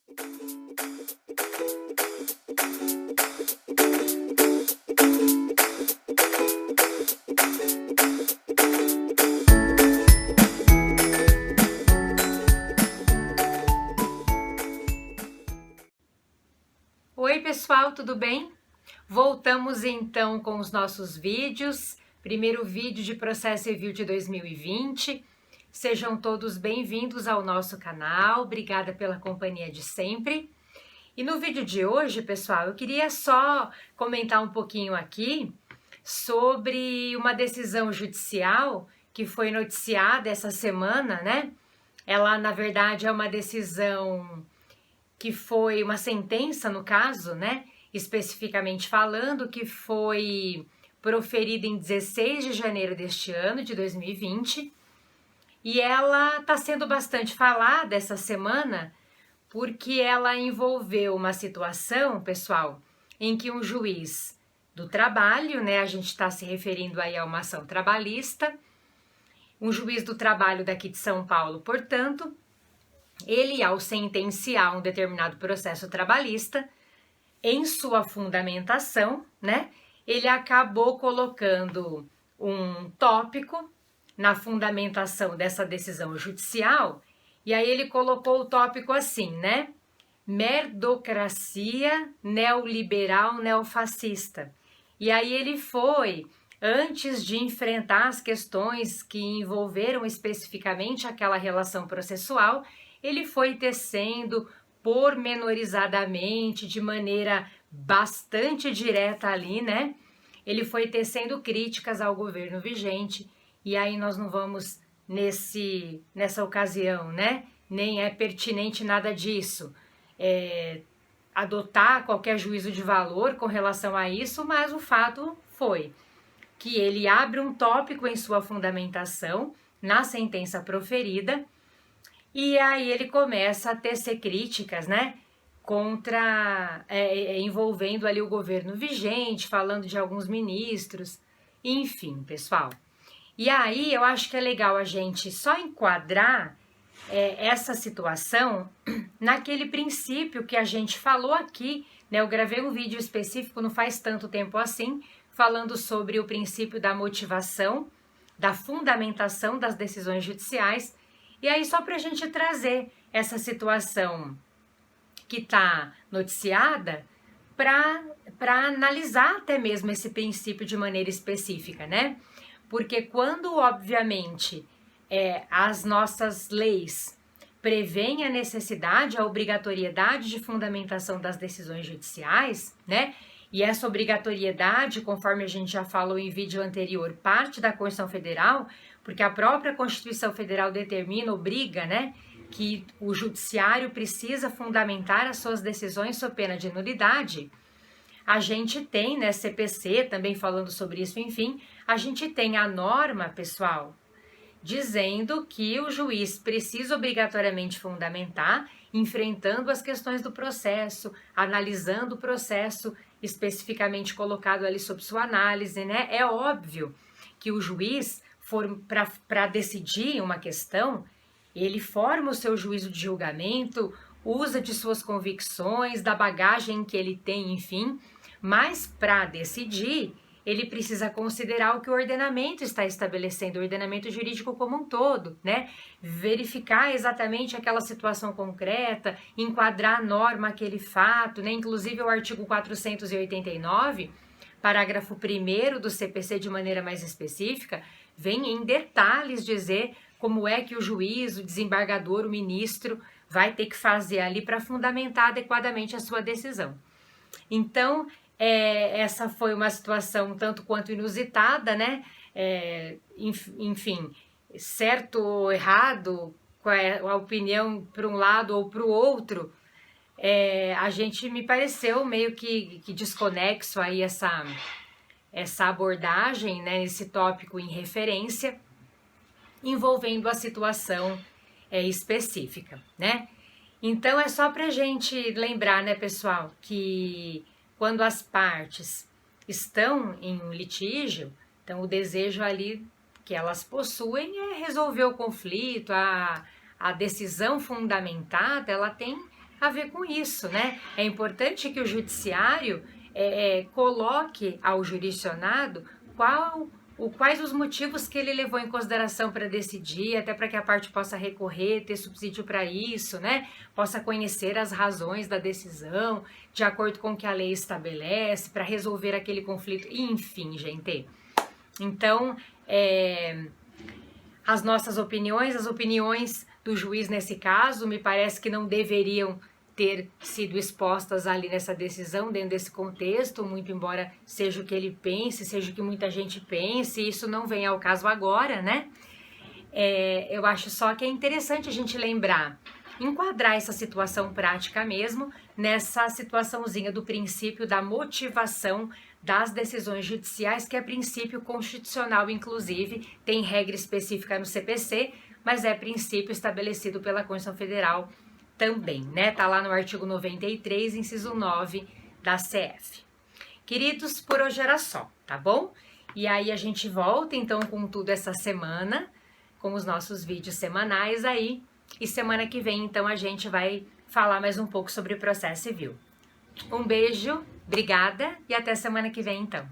Oi pessoal, tudo bem? Voltamos então com os nossos vídeos, primeiro vídeo de processo civil de 2020. Sejam todos bem-vindos ao nosso canal, obrigada pela companhia de sempre. E no vídeo de hoje, pessoal, eu queria só comentar um pouquinho aqui sobre uma decisão judicial que foi noticiada essa semana, né? Ela, na verdade, é uma decisão que foi uma sentença, no caso, né, especificamente falando, que foi proferida em 16 de janeiro deste ano, de 2020, e ela está sendo bastante falada essa semana, porque ela envolveu uma situação, pessoal, em que um juiz do trabalho, né, a gente está se referindo aí a uma ação trabalhista, um juiz do trabalho daqui de São Paulo, portanto, ele, ao sentenciar um determinado processo trabalhista, em sua fundamentação, né, ele acabou colocando um tópico na fundamentação dessa decisão judicial, e aí ele colocou o tópico assim, né, merdocracia neoliberal neofascista. E aí ele foi, antes de enfrentar as questões que envolveram especificamente aquela relação processual, ele foi tecendo pormenorizadamente, de maneira bastante direta ali, né? Ele foi tecendo críticas ao governo vigente, e aí nós não vamos nessa ocasião, né? Nem é pertinente nada disso, adotar qualquer juízo de valor com relação a isso, mas o fato foi que ele abre um tópico em sua fundamentação, na sentença proferida, e aí ele começa a tecer críticas, né, envolvendo ali o governo vigente, falando de alguns ministros, enfim, pessoal. E aí eu acho que é legal a gente só enquadrar essa situação naquele princípio que a gente falou aqui, né, eu gravei um vídeo específico não faz tanto tempo assim, falando sobre o princípio da motivação, da fundamentação das decisões judiciais. E aí, só para a gente trazer essa situação que está noticiada para analisar até mesmo esse princípio de maneira específica, né? Porque quando, obviamente, as nossas leis prevêem a necessidade, a obrigatoriedade de fundamentação das decisões judiciais, né? E essa obrigatoriedade, conforme a gente já falou em vídeo anterior, parte da Constituição Federal, porque a própria Constituição Federal determina, obriga, né, que o judiciário precisa fundamentar as suas decisões sob pena de nulidade. A gente tem, né, CPC também falando sobre isso, enfim, a gente tem a norma, pessoal, dizendo que o juiz precisa obrigatoriamente fundamentar, enfrentando as questões do processo, analisando o processo especificamente colocado ali sob sua análise, né? É óbvio que o juiz, para decidir uma questão, ele forma o seu juízo de julgamento, usa de suas convicções, da bagagem que ele tem, enfim, mas para decidir, ele precisa considerar o que o ordenamento está estabelecendo, o ordenamento jurídico como um todo, né? Verificar exatamente aquela situação concreta, enquadrar a norma, aquele fato, né? Inclusive o artigo 489, parágrafo 1º do CPC de maneira mais específica, vem em detalhes dizer como é que o juiz, o desembargador, o ministro vai ter que fazer ali para fundamentar adequadamente a sua decisão. Então, essa foi uma situação tanto quanto inusitada, né? Enfim, certo ou errado, qual é a opinião para um lado ou para o outro, a gente me pareceu meio que desconexo aí essa abordagem, né, esse tópico em referência, envolvendo a situação específica, né? Então é só pra gente lembrar, né, pessoal, que quando as partes estão em um litígio, então o desejo ali que elas possuem é resolver o conflito, a decisão fundamentada, ela tem a ver com isso, né? É importante que o judiciário coloque ao jurisdicionado quais os motivos que ele levou em consideração para decidir, até para que a parte possa recorrer, ter subsídio para isso, né? Possa conhecer as razões da decisão, de acordo com o que a lei estabelece, para resolver aquele conflito, enfim, gente. Então, as nossas opiniões, as opiniões do juiz nesse caso, me parece que não deveriam ter sido expostas ali nessa decisão, dentro desse contexto, muito embora seja o que ele pense, seja o que muita gente pense, isso não vem ao caso agora, né? Eu acho só que é interessante a gente lembrar, enquadrar essa situação prática mesmo, nessa situaçãozinha do princípio da motivação das decisões judiciais, que é princípio constitucional, inclusive, tem regra específica no CPC, mas é princípio estabelecido pela Constituição Federal também, né? Tá lá no artigo 93, inciso 9 da CF. Queridos, por hoje era só, tá bom? E aí a gente volta então com tudo essa semana, com os nossos vídeos semanais aí, e semana que vem então a gente vai falar mais um pouco sobre processo civil. Um beijo, obrigada e até semana que vem então.